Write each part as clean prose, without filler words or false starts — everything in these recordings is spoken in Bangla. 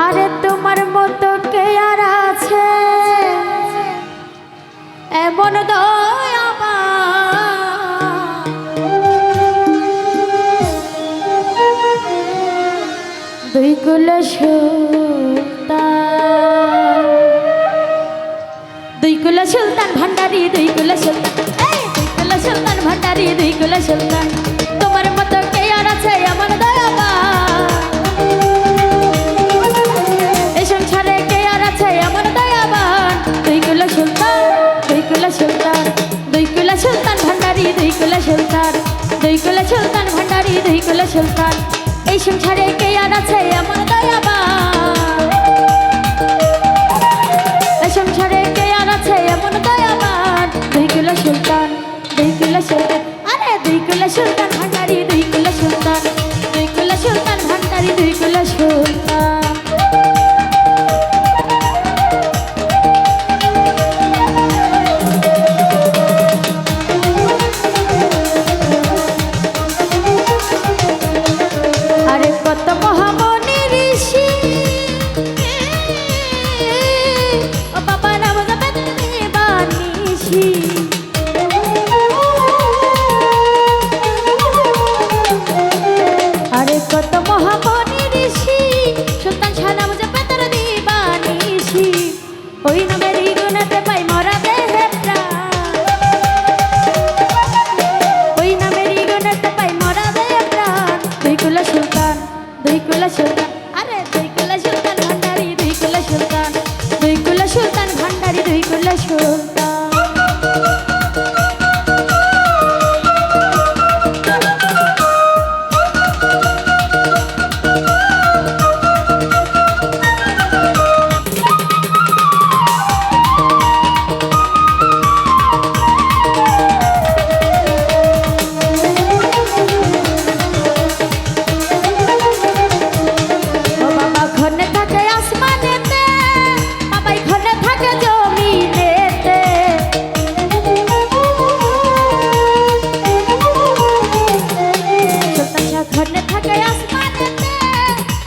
আরে তোমার মতো কে আর আছে এমন দয়াবান, দুই কুল সুলতান, দুই কুল সুলতান ভান্ডারি, দুই কুল সুলতান, দুই কুল সুলতান ভান্ডারি, দুই কুল সুলতান। তোমার মতো কে আর আছে এমন দয়াবান, এই সংসারে কে আর আছে এমন দয়াবান। দুই কুল সুলতান, দুই কুল সুলতান, দুই কুল সুলতান ভান্ডারি, দুই কুল সুলতান, দুই কুল সুলতান ভান্ডারি, দুই কুল সুলতান। এই সংসারে কে আর আছে এমন দয়াবান, এই সংসারে কে আর আছে এমন দয়াবান। দুই কুল সুলতান, দুই কুল সুলতান, আরে দুই কুল সুলতান ভান্ডারি, দুই কুল সুলতান, দুই কুল সুলতান ভান্ডারি, দুই কুল সুলতান। আরে কত মহামনি ঋষি ও বাবা নাম জপে বানিশি, আরে কত মহামনি ঋষি সুলতান শাহ নাম জপে তার দিবানিশি। ওই নামের গুণাতে পাই মরা দেহে প্রাণ, ওই নামের গুণাতে পাই মরা দেহে প্রাণ। দুই কুল সুলতান, দুই কুল সুলতান, আরে দুই কুল সুলতান ভান্ডারি, দুই কুল সুলতান, দুই কুল সুলতান ভান্ডারি, দুই কুল সুলতান। ও বাবা ঘনে থাকে আসমানেতে, বাবাই ঘনে থাকে জমিনেতে। সুলতান শাহ ঘনে থাকে আসমানেতে,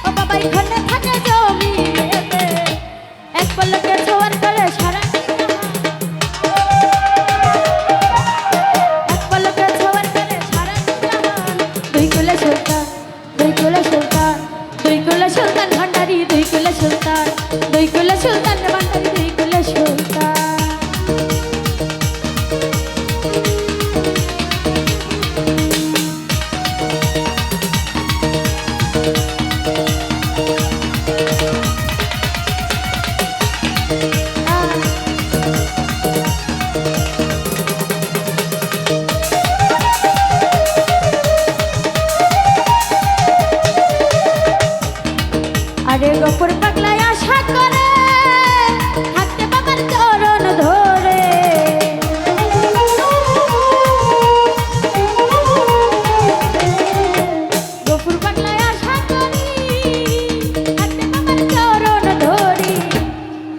ও বাবাই ঘনে থাকে জমিনেতে। এক পলকে ছোঁয়ার করে সারা এক পলকে ছোঁয়ার করে সারা জাহান। দুই কুল সুলতান, দুই কুল সুলতান, দুই কুল সুলতান ভান্ডারি, দুই কুল সুলতান, দুই কুল সুলতান ভান্ডারি, দুই কুল সুলতান। আরে গফুর পাগলায় আশা করে থাকতে বাবার চরণ ধরে, গফুর পাগলায় আশা করি থাকতে বাবার চরণ ধরি।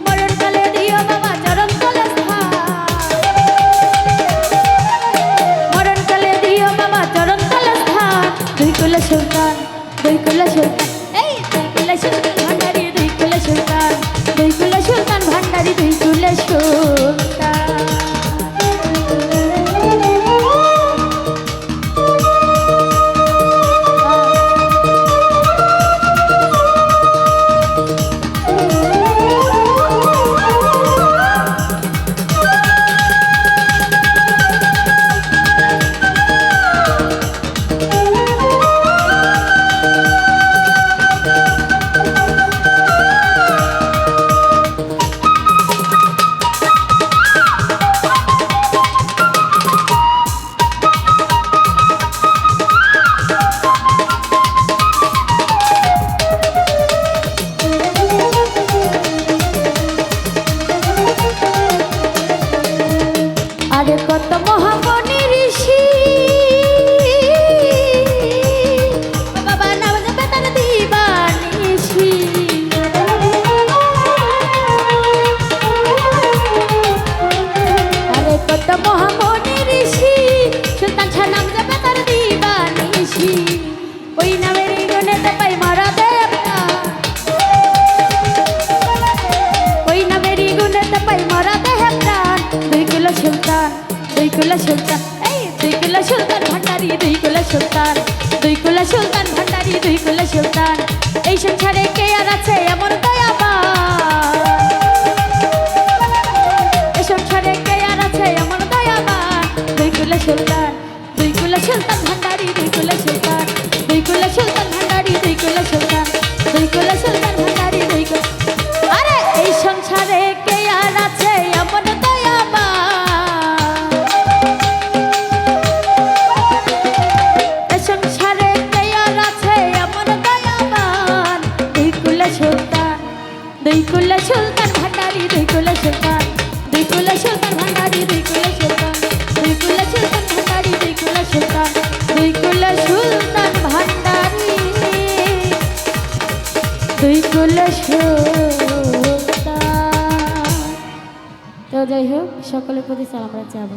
মরণ কালে দিও বাবা চরণ তলে স্থান, মরণ কালে দিও বাবা চরণ তলে স্থান। দুই কুল সুলতান, দুই কুল সুলতান, এই দুই কুল সুলতান ভান্ডারি, দুই কুল সুলতান, দুই কুল সুলতান ভান্ডারি, দুই কুল সুলতান। কুলা সুলতান, এই দুই কুলা সুলতান ভান্ডারি, দুই কুলা সুলতান, দুই কুলা সুলতান ভান্ডারি, দুই কুলা সুলতান। এই সংসারে কে আর আছে এমন দয়াবান, এই সংসারে কে আর আছে এমন দয়াবান। দুই কুলা সুলতান, দুই কুলা সুলতান ভান্ডারি, দুই কুলা সুলতান, দুই কুলা সুলতান ভান্ডারি, দুই কুলা সুলতান, দুই কুলা সুলতান ভান্ডারি, দুই কুলা। আরে এই সংসারে কে আর আছে এমন দয়াবান, এই সংসারে কে আর আছে এমন দয়াবান। দুই কুলা সুলতান, দুই কুলা সুলতান ভান্ডারি, দুই কুলা সুলতান, দুই কুলা সুলতান ভান্ডারি, দুই কুলা সুলতান, দুই কুলা সুলতান ভান্ডারি, দুই কুলা সুলতান, দুই কুলা সুলতান ভান্ডারি, দুই কুলা সুলতান। তো যাই হোক, সকলের প্রতি সালাম জানাবো।